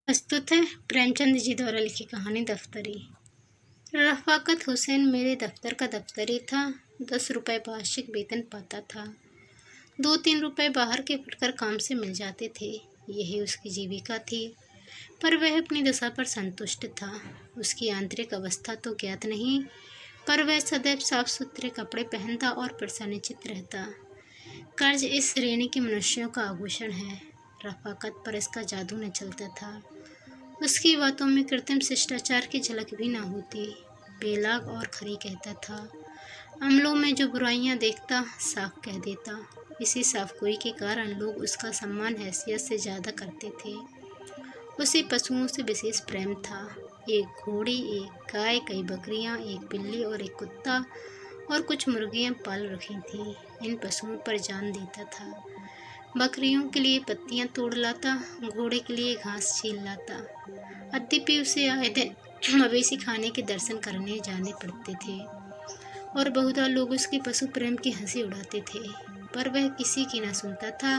प्रस्तुत है प्रेमचंद जी द्वारा लिखी कहानी दफ्तरी। रफ़ाकत हुसैन मेरे दफ्तर का दफ्तरी था। 10 रुपये वार्षिक वेतन पाता था। 2-3 रुपये बाहर के फुटकर काम से मिल जाते थे। यही उसकी जीविका थी। पर वह अपनी दशा पर संतुष्ट था। उसकी आंतरिक अवस्था तो ज्ञात नहीं, पर वह सदैव साफ सुथरे कपड़े पहनता और प्रसन्नचित्त रहता। कर्ज इस श्रेणी के मनुष्यों का आभूषण है। रफ़ाकत पर इसका जादू न चलता था। उसकी बातों में कृत्रिम शिष्टाचार की झलक भी न होती। बेलाग और खरी कहता था। अमलों में जो बुराइयां देखता साफ कह देता। इसी साफगोई के कारण लोग उसका सम्मान हैसियत से ज़्यादा करते थे। उसे पशुओं से विशेष प्रेम था। एक घोड़ी, एक गाय, कई बकरियां, एक बिल्ली और एक कुत्ता और कुछ मुर्गियां पाल रखी थीं। इन पशुओं पर जान देता था। बकरियों के लिए पत्तियां तोड़ लाता, घोड़े के लिए घास छील लाता। यद्यपि उसे आए दिन मवेशी खाने के दर्शन करने जाने पड़ते थे और बहुधा लोग उसके पशु प्रेम की हंसी उड़ाते थे, पर वह किसी की न सुनता था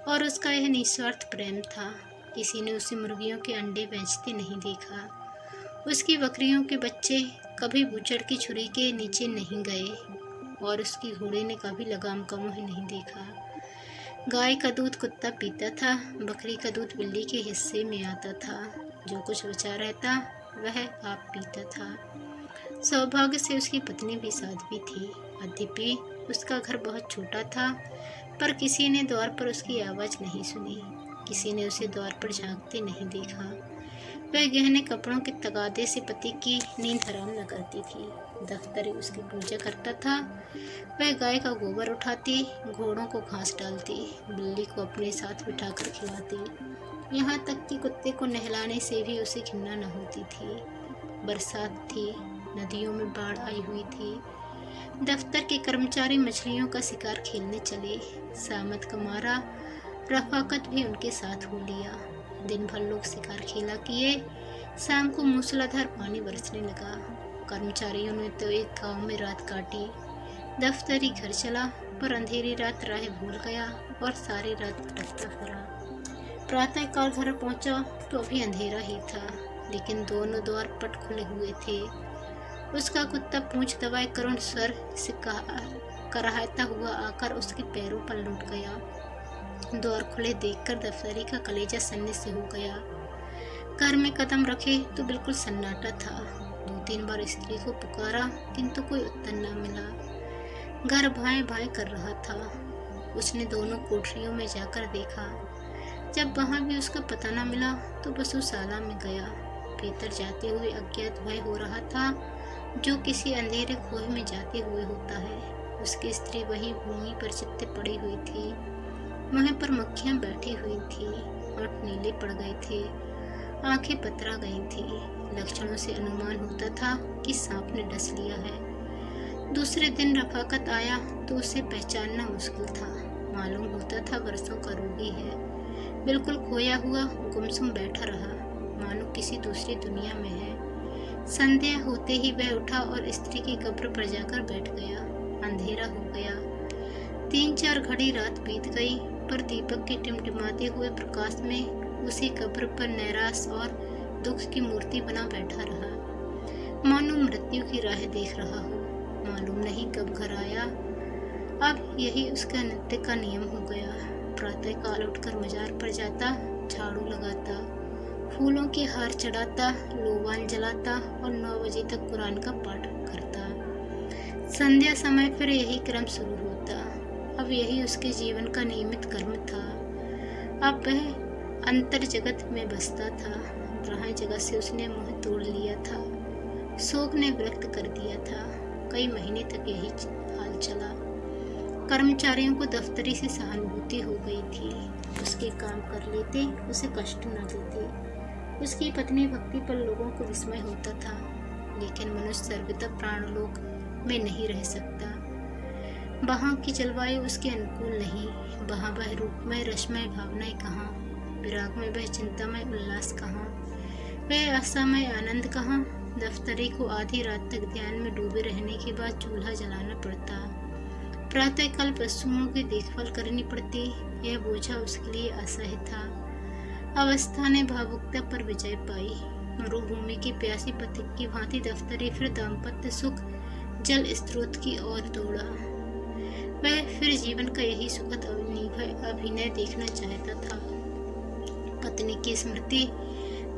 और उसका यह निस्वार्थ प्रेम था। किसी ने उसे मुर्गियों के अंडे बेचते नहीं देखा। उसकी बकरियों के बच्चे कभी बूचड़ की छुरी के नीचे नहीं गए और उसकी घोड़े ने कभी लगाम का मुँह नहीं देखा। गाय का दूध कुत्ता पीता था, बकरी का दूध बिल्ली के हिस्से में आता था। जो कुछ बचा रहता वह आप पीता था। सौभाग्य से उसकी पत्नी भी साध्वी थी। यद्यपि उसका घर बहुत छोटा था, पर किसी ने द्वार पर उसकी आवाज़ नहीं सुनी। किसी ने उसे द्वार पर झांकते नहीं देखा। वह गहने कपड़ों के तगादे से पति की नींद हराम न करती थी। दफ्तरी उसकी पूजा करता था। वह गाय का गोबर उठाती, घोड़ों को घास डालती, बिल्ली को अपने साथ बिठाकर खिलाती। यहाँ तक कि कुत्ते को नहलाने से भी उसे घिन्ना न होती थी। बरसात थी, नदियों में बाढ़ आई हुई थी। दफ्तर के कर्मचारी मछलियों का शिकार खेलने चले। सामत का मारा रफ़ाकत भी उनके साथ हो लिया। दिन भर लोग शिकार खेला किए। शाम को मूसलाधार पानी बरसने लगा। कर्मचारियों ने तो एक गांव में रात काटी। दफ्तरी घर चला, पर अंधेरी रात राह भूल गया और सारी रात भटकता फिरा। प्रातःकाल घर पहुंचा तो अभी अंधेरा ही था, लेकिन दोनों द्वार पट खुले हुए थे। उसका कुत्ता पूंछ दबाए करुण स्वर से कराहता हुआ आकर उसके पैरों पर लुट गया। द्वार खुले देखकर दफ्तरी का कलेजा सन्ने से हो गया। घर में कदम रखे तो बिल्कुल सन्नाटा था। 2-3 बार स्त्री को पुकारा, किंतु कोई उत्तर न मिला। घर भाएं भाएं कर रहा था। उसने दोनों कोठरियों में जाकर देखा। जब वहां भी उसका पता न मिला तो वसुशाला में गया। भीतर जाते हुए अज्ञात भय हो रहा था, जो किसी अंधेरे खोह में जाते हुए होता है। उसकी स्त्री वहीं भूमि पर चित्ते पड़ी हुई थी। वहीं पर मक्खियां बैठी हुई थी, होंठ नीले पड़ गए थे, आंखें पतरा गई थी। लक्षणों से अनुमान होता था कि सांप ने डस लिया है। दूसरे दिन रफ़ाकत आया तो उसे पहचानना मुश्किल था। मालूम होता था वर्षों का रोगी है। बिल्कुल खोया हुआ गुमसुम बैठा रहा, मानो किसी दूसरी दुनिया में है। संध्या होते ही वह उठा और स्त्री की कब्र पर जाकर बैठ गया। अंधेरा हो गया। 3-4 घड़ी रात बीत गई, पर दीपक के टिमटिमाते हुए प्रकाश में उसी कब्र पर नैराश और दुख की मूर्ति बना बैठा रहा, मानो मृत्यु की राह देख रहा हो। मालूम नहीं कब घर आया। अब यही उसका नित्य का नियम हो गया। प्रातःकाल उठकर मजार पर जाता, झाड़ू लगाता, फूलों के हार चढ़ाता, लोबान जलाता और 9 बजे तक कुरान का पाठ करता। संध्या समय फिर यही क्रम शुरू होता। अब यही उसके जीवन का नियमित कर्म था। अब वह अंतर जगत में बसता था। ग्रह जगत से उसने मुंह तोड़ लिया था। शोक ने विरक्त कर दिया था। कई महीने तक यही हाल चला। कर्मचारियों को दफ्तरी से सहानुभूति हो गई थी। उसके काम कर लेते, उसे कष्ट न देते। उसकी पत्नी भक्ति पर लोगों को विस्मय होता था, लेकिन मनुष्य सर्वदा प्राणलोक में नहीं रह सकता। वहाँ की जलवायु उसके अनुकूल नहीं। वहाँ वह रूपमय रसमय भावनाएं कहाँ, विराग में वह चिंतामय उल्लास कहाँ, वह आशामय आनंद कहाँ। दफ्तरी को आधी रात तक ध्यान में डूबे रहने के बाद चूल्हा जलाना पड़ता। प्रातःकाल पशुओं की देखभाल करनी पड़ती। यह बोझा उसके लिए असह्य था। अवस्था ने भावुकता पर विजय पाई। मरुभूमि की प्यासी पथिक की भांति दफ्तरी फिर दाम्पत्य सुख जल स्रोत की ओर दौड़ा। वह फिर जीवन का यही सुखद अभिनय देखना चाहता था। पत्नी की स्मृति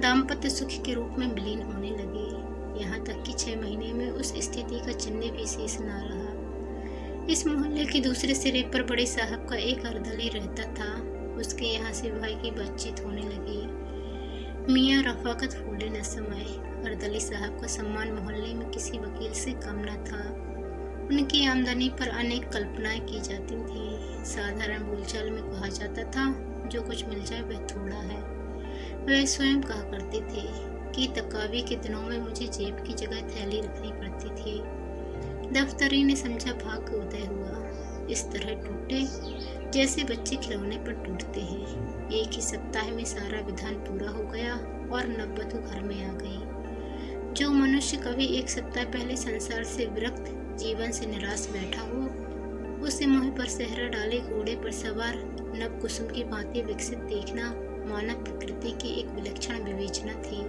दाम्पत्य सुख के रूप में विलीन होने लगी, यहाँ तक कि 6 महीने में उस स्थिति का चिन्ह भी शेष न रहा। इस मोहल्ले के दूसरे सिरे पर बड़े साहब का एक अर्दली रहता था। उसके यहाँ से भाई की बातचीत होने लगी। मियाँ रफाकत फूले न समाये। अर्दली साहब का सम्मान मोहल्ले में किसी वकील से कम न था। उनकी आमदनी पर अनेक कल्पनाएं की जाती थी। साधारण बोलचाल में कहा जाता था, जो कुछ मिल जाए वह थोड़ा है। वह स्वयं कहा करते थे कि तकावी के दिनों में मुझे जेब की जगह थैली रखनी पड़ती थी। दफ्तरी ने समझा भाग्य उदय हुआ। इस तरह टूटे जैसे बच्चे खिलौने पर टूटते हैं। एक ही सप्ताह में सारा विधान पूरा हो गया और नववधू घर में आ गई। जो मनुष्य कभी एक सप्ताह पहले संसार से विरक्त, जीवन से निराश बैठा हो, उसे मुँह पर सेहरा डाले घोड़े पर सवार नव कुसुम की भांति विकसित देखना मानव प्रकृति की एक विलक्षण विवेचना थी।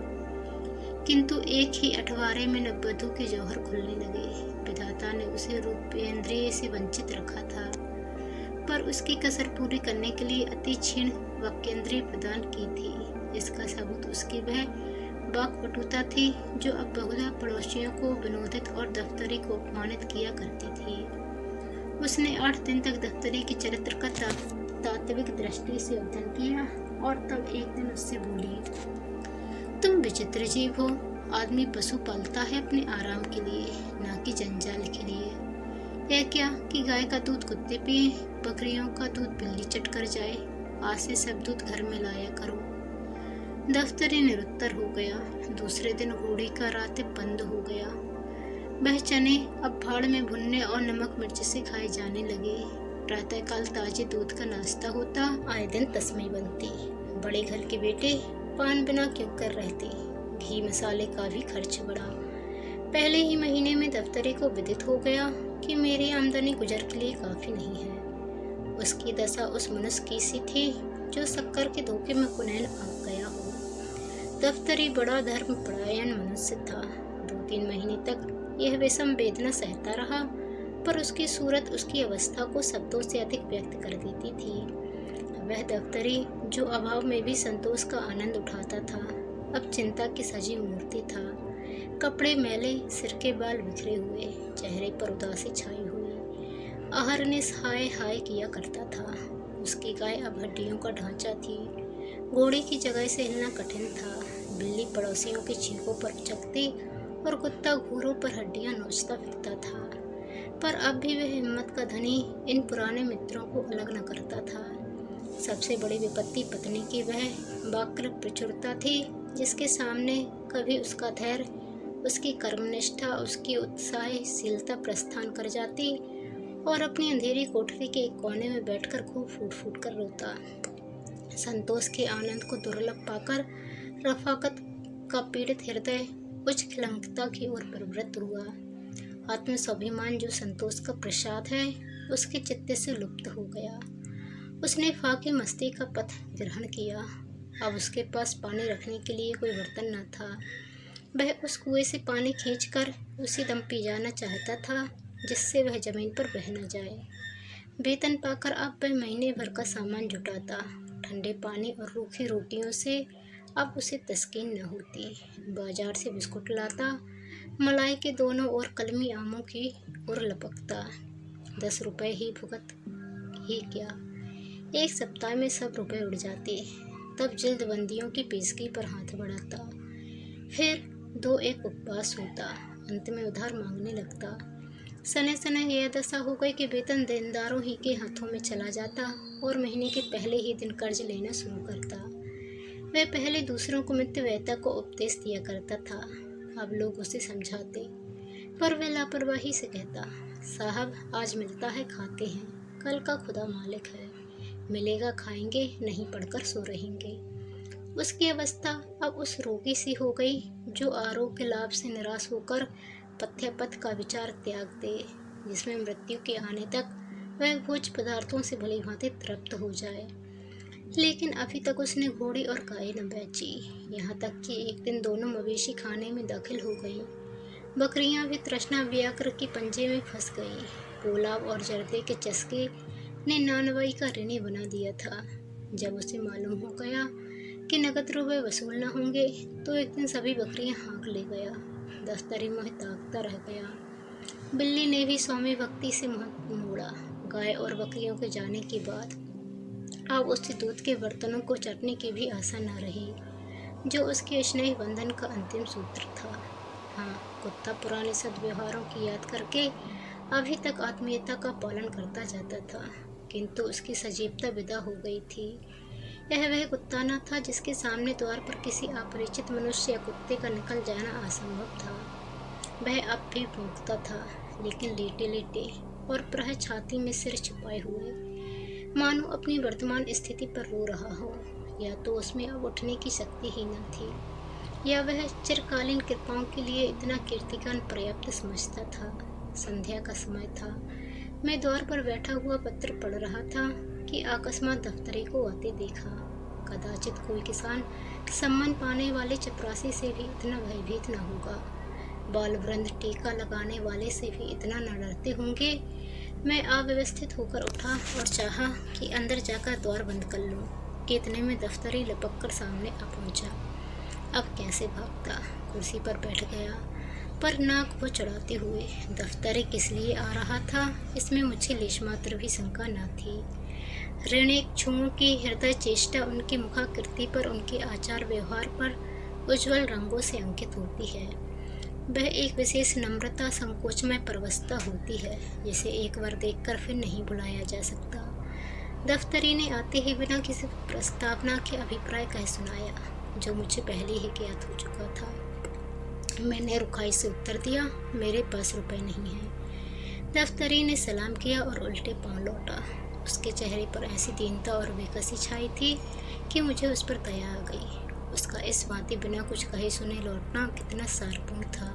किंतु एक ही अठवारे में नववधू के जौहर खुलने लगे। विधाता ने उसे रूपेंद्रिय से वंचित रखा था, पर उसकी कसर पूरी करने के लिए अति क्षीण वाक्येंद्रिय प्रदान की थी। इसका सबूत उसकी वह वाक्पटुता थी जो अब बहुधा पड़ोसियों को विनोदित और दफ्तरी को अपमानित किया करती थी। उसने 8 दिन तक दफ्तरी के चरित्र का तात्विक दृष्टि से अध्ययन किया और तब एक दिन उससे बोली, तुम विचित्र जीव हो। आदमी पशु पालता है अपने आराम के लिए, न कि जंजाल के लिए। यह क्या कि गाय का दूध कुत्ते पिए, बकरियों का दूध बिल्ली चट कर जाए। आज से सब दूध घर में लाया करो। दफ्तरी निरुत्तर हो गया। दूसरे दिन घोड़ी का रातिब बंद हो गया। वह चने अब भाड़ में भुनने और नमक मिर्च से खाए जाने लगे। प्रातःकाल ताजे दूध का नाश्ता होता, आए दिन तस्मै बनती। बड़े घर के बेटे पान बिना क्यों कर रहते। घी मसाले का भी खर्च बढ़ा। पहले ही महीने में दफ्तरी को विदित हो गया कि मेरी आमदनी गुजर के लिए काफी नहीं है। उसकी दशा उस मनुष्य की सी थी जो शक्कर के धोखे में कुनैन आ गया हो। दफ्तरी बड़ा धर्म परायण मनुष्य था। 2-3 महीने तक यह विषम वेदना सहता रहा, पर उसकी सूरत उसकी अवस्था को शब्दों से अधिक व्यक्त कर देती थी। वह दफ्तरी जो अभाव में भी संतोष का आनंद उठाता था, अब चिंता की सजीव मूर्ति था। कपड़े मैले, सिर के बाल बिखरे हुए, चेहरे पर उदासी छाई हुई। अहरनिश हाय हाय किया करता था। उसकी गाय अब हड्डियों का ढांचा थी। घोड़े की जगह से हिलना कठिन था। बिल्ली पड़ोसियों की चीखों पर चकती और कुत्ता घूरों पर हड्डियां नोचता फिरता था। पर अब भी वह हिम्मत का धनी इन पुराने मित्रों को अलग न करता था। सबसे बड़ी विपत्ति पत्नी की वह वक्र प्रचुरता थी, जिसके सामने कभी उसका धैर्य, उसकी कर्मनिष्ठा, उसकी उत्साहशीलता प्रस्थान कर जाती और अपनी अंधेरी कोठरी के एक कोने में बैठकर खूब फूट फूट कर रोता। संतोष के आनंद को दुर्लभ पाकर रफाकत का पीड़ित हृदय उच्च खिलंगता की ओर प्रवृत्त हुआ। आत्म स्वाभिमान जो संतोष का प्रसाद है, उसके चित्त से लुप्त हो गया। उसने फाके मस्ती का पथ ग्रहण किया। अब उसके पास पानी रखने के लिए कोई बर्तन न था। वह उस कुएं से पानी खींचकर उसी दम पी जाना चाहता था, जिससे वह जमीन पर बह न जाए। वेतन पाकर अब वह महीने भर का सामान जुटाता। ठंडे पानी और रूखी रोटियों से अब उसे तस्कीन न होती। बाजार से बिस्कुट लाता, मलाई के दोनों ओर कलमी आमों की ओर लपकता। 10 रुपए ही भुगत ही क्या, 1 सप्ताह में सब रुपए उड़ जाते। तब जल्दबंदियों की पेशगी पर हाथ बढ़ाता। फिर 2-1 उपवास होता। अंत में उधार मांगने लगता। सने सने यह दशा हो गई कि वेतन देनदारों ही के हाथों में चला जाता और महीने के पहले ही दिन कर्ज लेना शुरू करता। वह पहले दूसरों को मितव्ययिता को उपदेश दिया करता था। अब लोग उसे समझाते, पर वह लापरवाही से कहता, साहब आज मिलता है खाते हैं, कल का खुदा मालिक है, मिलेगा खाएंगे, नहीं पढ़कर सो रहेंगे। उसकी अवस्था अब उस रोगी सी हो गई जो आरोग्य लाभ से निराश होकर पथ्यपथ का विचार त्याग दे, जिसमें मृत्यु के आने तक वह भोज पदार्थों से भली भांति तृप्त हो जाए। लेकिन अभी तक उसने घोड़ी और गाय न बेची। यहाँ तक कि एक दिन दोनों मवेशी खाने में दाखिल हो गईं। बकरियां भी तृष्णा व्याघ्र के पंजे में फंस गईं। पोलाव और जर्दे के चस्के ने नानवाई का ऋणी बना दिया था। जब उसे मालूम हो गया कि नकद रुपए वसूल न होंगे तो एक दिन सभी बकरियां हाँक ले गया। दफ्तरी मुँह ताकता रह गया। बिल्ली ने भी स्वामी भक्ति से मुँह मोड़ा। गाय और बकरियों के जाने के बाद अब उससे दूध के बर्तनों को चटने की भी आशा न रही, जो उसके स्नेह बंधन का अंतिम सूत्र था। हाँ, कुत्ता पुराने सद्व्यवहारों की याद करके अभी तक आत्मीयता का पालन करता जाता था, किंतु उसकी सजीवता विदा हो गई थी। यह वह कुत्ता न था जिसके सामने द्वार पर किसी अपरिचित मनुष्य या कुत्ते का निकल जाना असंभव था। वह अब भी भौंकता था, लेकिन लेटे लेटे और प्राय छाती में सिर छुपाए हुए, मानो अपनी वर्तमान स्थिति पर रो रहा हो। या तो उसमें अब उठने की शक्ति ही न थी, या वह चिरकालीन कृपाओं के लिए इतना कीर्तिगान पर्याप्त समझता था। संध्या का समय था। मैं द्वार पर बैठा हुआ पत्र पढ़ रहा था कि अकस्मात दफ्तरी को आते देखा। कदाचित कोई किसान सम्मान पाने वाले चपरासी से भी इतना भयभीत न होगा, बाल वृंद टीका लगाने वाले से भी इतना न डरते होंगे। मैं अव्यवस्थित होकर उठा और चाहा कि अंदर जाकर द्वार बंद कर लूं, कि इतने में दफ्तरी लपक कर सामने आ पहुंचा। अब कैसे भागता। कुर्सी पर बैठ गया, पर नाक वो चढ़ाते हुए। दफ्तरी किस लिए आ रहा था, इसमें मुझे लेशमात्र भी शंका न थी। ऋणी क्षुओं की हृदय चेष्टा उनकी मुखाकृति पर, उनके आचार व्यवहार पर उज्ज्वल रंगों से अंकित होती है। वह एक विशेष नम्रता संकोच में परवशता होती है, जिसे एक बार देखकर फिर नहीं भुलाया जा सकता। दफ्तरी ने आते ही बिना किसी प्रस्तावना के अभिप्राय कह सुनाया, जो मुझे पहले ही ज्ञात हो चुका था। मैंने रुखाई से उत्तर दिया, मेरे पास रुपए नहीं हैं। दफ्तरी ने सलाम किया और उल्टे पांव लौटा। उसके चेहरे पर ऐसी दीनता और बेकसी छाई थी कि मुझे उस पर दया आ गई। उसका इस भांति बिना कुछ कहे सुने लौटना कितना सारपूर्ण था।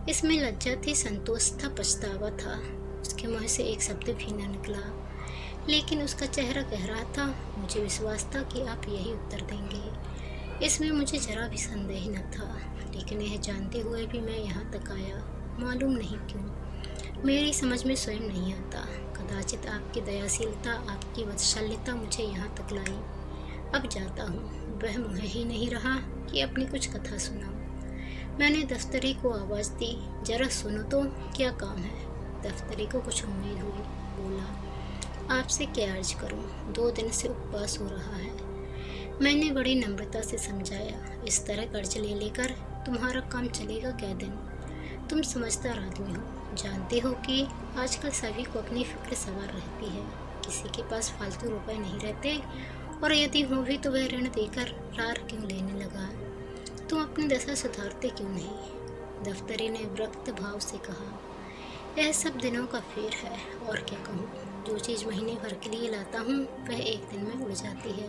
इसमें लज्जा थी, संतोष था, पछतावा था। उसके मुँह से एक शब्द भी न निकला, लेकिन उसका चेहरा कह रहा था। मुझे विश्वास था कि आप यही उत्तर देंगे। इसमें मुझे जरा भी संदेह न था, लेकिन यह जानते हुए भी मैं यहाँ तक आया, मालूम नहीं क्यों। मेरी समझ में स्वयं नहीं आता। कदाचित आपकी दयाशीलता, आपकी वात्सल्यता मुझे यहाँ तक लाई। अब जाता हूँ। वह मुँह ही नहीं रहा कि अपनी कुछ कथा सुनाऊं। मैंने दफ्तरी को आवाज़ दी, जरा सुनो तो, क्या काम है। दफ्तरी को कुछ उम्मीद हुई। बोला, आपसे क्या अर्ज करूं, 2 दिन से उपवास हो रहा है। मैंने बड़ी नम्रता से समझाया, इस तरह कर्ज ले लेकर तुम्हारा काम चलेगा क्या दिन। तुम समझदार आदमी हो, जानते हो कि आजकल सभी को अपनी फिक्र सवार रहती है। किसी के पास फालतू रुपए नहीं रहते, और यदि हो भी तो वह ऋण देकर रार क्यों लेने लगा। तुम अपनी दशा सुधारते क्यों नहीं। दफ्तरी ने विरक्त भाव से कहा, यह सब दिनों का फेर है, और क्या कहूँ। जो चीज़ महीने भर के लिए लाता हूँ वह एक दिन में उड़ जाती है।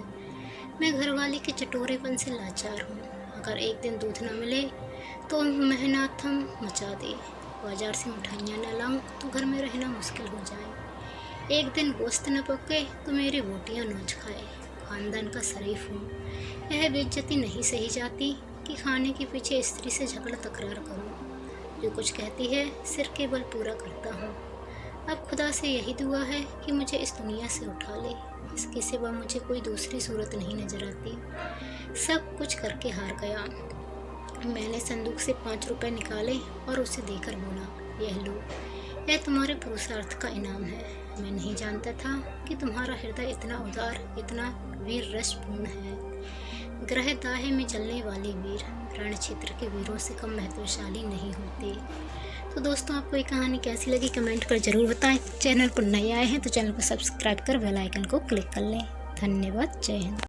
मैं घरवाली के चटोरेपन से लाचार हूँ। अगर एक दिन दूध न मिले तो मेहनतम मचा दे। बाजार से मिठाइयाँ न लाऊं तो घर में रहना मुश्किल हो जाए। एक दिन गोश्त न पके तो मेरी बोटियाँ नोच खाए। खानदान का शरीफ हूँ। यह बेइज्जती नहीं सही जाती कि खाने के पीछे स्त्री से झगड़ा तकरार करूँ। जो कुछ कहती है सिर के बल पूरा करता हूँ। अब खुदा से यही दुआ है कि मुझे इस दुनिया से उठा ले। इसके सिवा मुझे कोई दूसरी सूरत नहीं नजर आती। सब कुछ करके हार गया। मैंने संदूक से 5 रुपए निकाले और उसे देकर बोला, यह लो, यह तुम्हारे पुरुषार्थ का इनाम है। मैं नहीं जानता था कि तुम्हारा हृदय इतना उदार, इतना वीर रसपूर्ण है। ग्रह दाहे में जलने वाले वीर रण क्षेत्र के वीरों से कम महत्वशाली नहीं होते। तो दोस्तों, आपको ये कहानी कैसी लगी कमेंट कर जरूर बताएं। चैनल पर नए आए हैं तो चैनल को सब्सक्राइब कर बेल आइकन को क्लिक कर लें। धन्यवाद। जय हिंद।